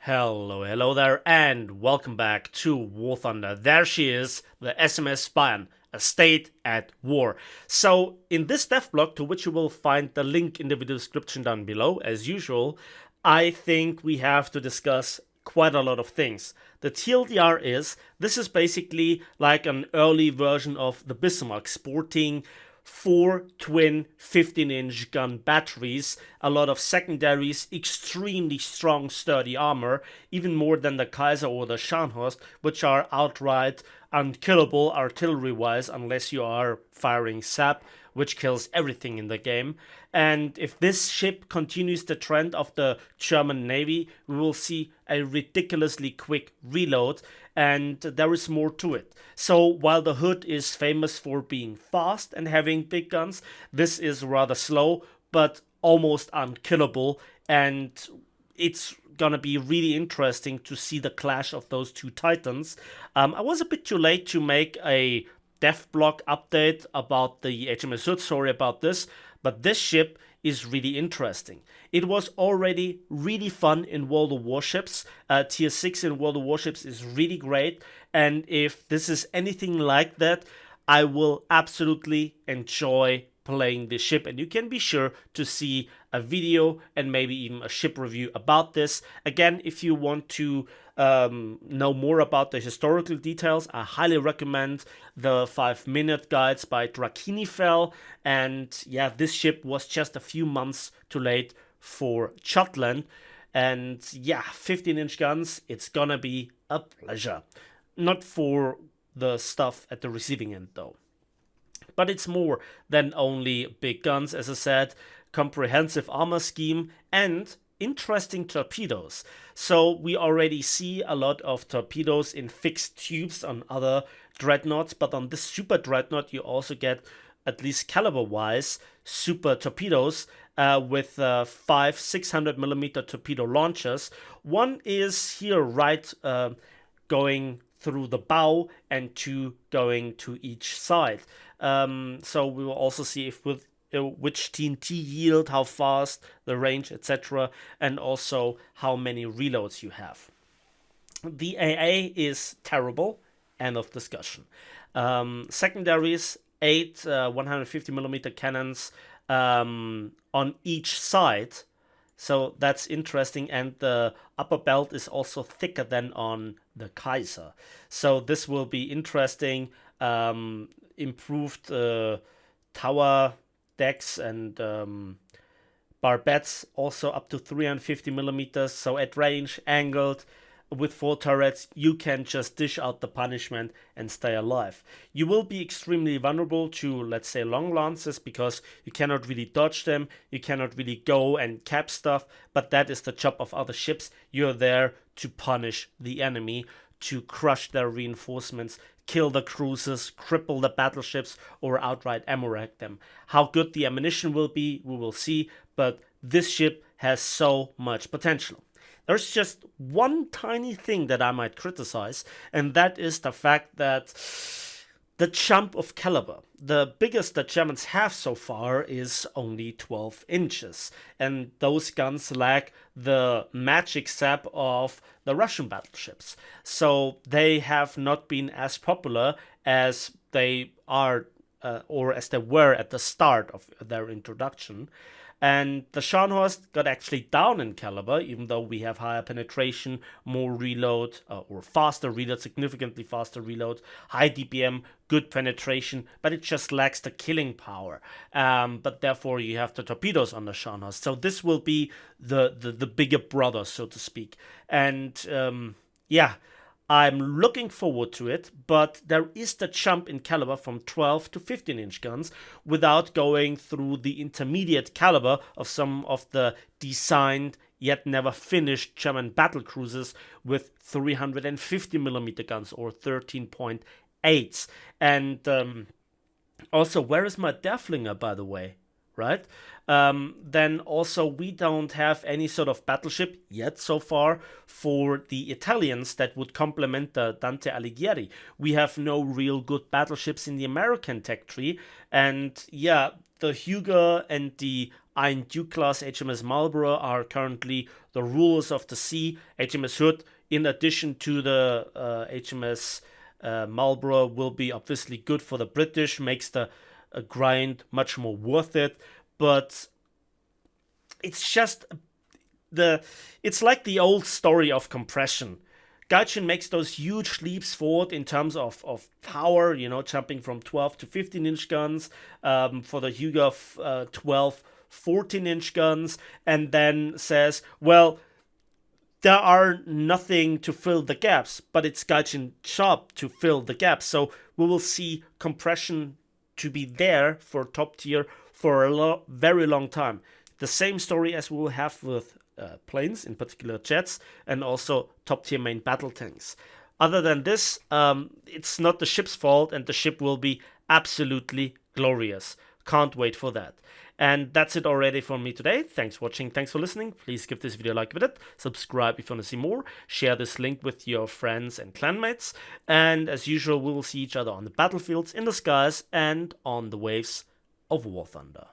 Hello there, and welcome back to War Thunder. There she is, the SMS Bayern, a state at war. So, in this dev blog, to which you will find the link in the video description down below, as usual, I think we have to discuss quite a lot of things. The TLDR is, this is basically like an early version of the Bismarck, sporting four twin 15-inch gun batteries, a lot of secondaries, extremely strong sturdy armor, even more than the Kaiser or the Scharnhorst, which are outright unkillable artillery wise unless you are firing sap, which kills everything in the game. And if this ship continues the trend of the German Navy, we will see a ridiculously quick reload, and there is more to it. So while the Hood is famous for being fast and having big guns, this is rather slow but almost unkillable, and it's gonna be really interesting to see the clash of those two titans. I was a bit too late to make a dev blog update about the HMS Hood, sorry about this, but this ship is really interesting. It was already really fun in World of Warships. Tier 6 in World of Warships is really great, and if this is anything like that, I will absolutely enjoy playing this ship, and you can be sure to see a video and maybe even a ship review about this. Again, if you want to know more about the historical details, I highly recommend the 5-minute guides by Drakinifel. And yeah, this ship was just a few months too late for Jutland. And yeah, 15-inch guns, it's gonna be a pleasure. Not for the stuff at the receiving end though. But it's more than only big guns, as I said, comprehensive armor scheme, and interesting torpedoes. So we already see a lot of torpedoes in fixed tubes on other dreadnoughts, but on this super dreadnought you also get, at least caliber wise, super torpedoes with 600mm torpedo launchers. One is here right going through the bow, and two going to each side. So we will also see if with which TNT yield, how fast, the range, etc., and also how many reloads you have. The AA is terrible, end of discussion. Secondaries, 8 150mm cannons on each side, so that's interesting, and the upper belt is also thicker than on the Kaiser. So this will be interesting. Improved tower decks and barbettes, also up to 350mm, so at range, angled, with 4 turrets, you can just dish out the punishment and stay alive. You will be extremely vulnerable to, let's say, long lances, because you cannot really dodge them, you cannot really go and cap stuff, but that is the job of other ships. You're there to punish the enemy, to crush their reinforcements, kill the cruisers, cripple the battleships, or outright ammo rack them. How good the ammunition will be, we will see, but this ship has so much potential. There's just one tiny thing that I might criticize, and that is the fact that the jump of caliber, the biggest the Germans have so far, is only 12 inches. And those guns lack the magic sap of the Russian battleships. So they have not been as popular as they are, or as they were at the start of their introduction. And the Scharnhorst got actually down in caliber, even though we have higher penetration, more reload, or faster reload, significantly faster reload, high DPM, good penetration, but it just lacks the killing power. But therefore you have the torpedoes on the Scharnhorst. So this will be the bigger brother, so to speak. And yeah, I'm looking forward to it, but there is the jump in caliber from 12 to 15-inch guns without going through the intermediate caliber of some of the designed yet never finished German battle cruisers with 350mm guns or 13.8s. And also, where is my Derflinger, by the way? Right? Then also we don't have any sort of battleship yet so far for the Italians that would complement the Dante Alighieri. We have no real good battleships in the American tech tree, and yeah, the Hugo and the Ein Duke class HMS Marlborough are currently the rulers of the sea. HMS Hood, in addition to the HMS Marlborough, will be obviously good for the British, makes the grind much more worth it. But it's just it's like the old story of compression. Gaijin makes those huge leaps forward in terms of power, jumping from 12 to 15-inch guns, for the Hugo 12, 14-inch guns, and then says, well, there are nothing to fill the gaps, but it's Gaijin's job to fill the gaps. So we will see compression to be there for top tier for a very long time. The same story as we will have with planes, in particular jets, and also top tier main battle tanks. Other than this, it's not the ship's fault, and the ship will be absolutely glorious. Can't wait for that. And that's it already for me today. Thanks for watching. Thanks for listening. Please give this video a like with it. Subscribe if you want to see more. Share this link with your friends and clanmates. And as usual, we will see each other on the battlefields, in the skies, and on the waves of War Thunder.